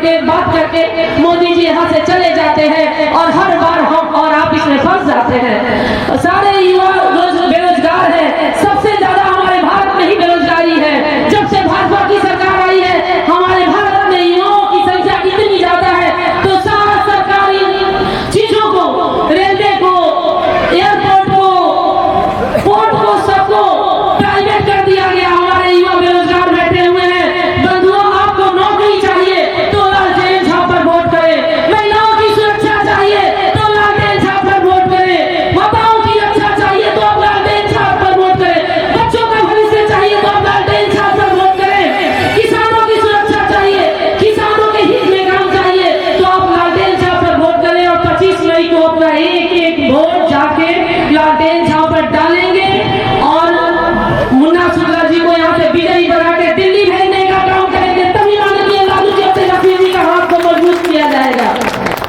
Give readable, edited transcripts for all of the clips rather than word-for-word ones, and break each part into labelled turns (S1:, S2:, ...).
S1: करके बात करके मोदी जी यहाँ से चले जाते हैं और हर बार हम और आप इसमें फंस जाते हैं। सारे युवा बेरोजगार हैं, सबसे ज्यादा हमारे भारत में ही बेरोजगारी है। जब से भाजपा की सरकार आई है हमारे भारत में युवाओं की संख्या इतनी ज्यादा है, तो सारा सरकारी चीजों को, रेलवे को, एयरपोर्ट को, पोर्ट को, सबको प्राइवेट कर दिया गया। हमारे युवा बेरोजगार बैठे हुए हैं। बंधुओं, आपको नौकरी चाहिए तो लालटेन छाप पर वोट करें। महिलाओं की सुरक्षा चाहिए तो लालटेन छाप पर वोट करें। माताओं की रक्षा चाहिए तो आप लालटेन छाप पर वोट करें। बच्चों का भविष्य चाहिए तो आप लालटेन छाप पर वोट करें। किसानों की सुरक्षा चाहिए, किसानों के हित में काम चाहिए तो आप लालटेन छाप पर वोट करें। और 25 मई को अपना एक एक वोट जाके लालटेन छाप पर डालेंगे और मुन्ना शुक्ला जी को यहाँ से विजयी बना के दिल्ली भेजने का काम करेंगे। तभी माननीय लालू जी अपने नसीब जी का हाथ को मजबूत किया जाएगा।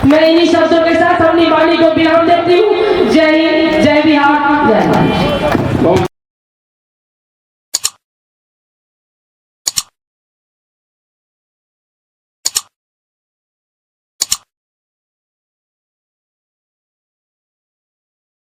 S1: मैं इन्हीं शब्दों के साथ अपनी वाणी को विराम देती हूँ। जय हिंद, जय बिहार, जय भारत।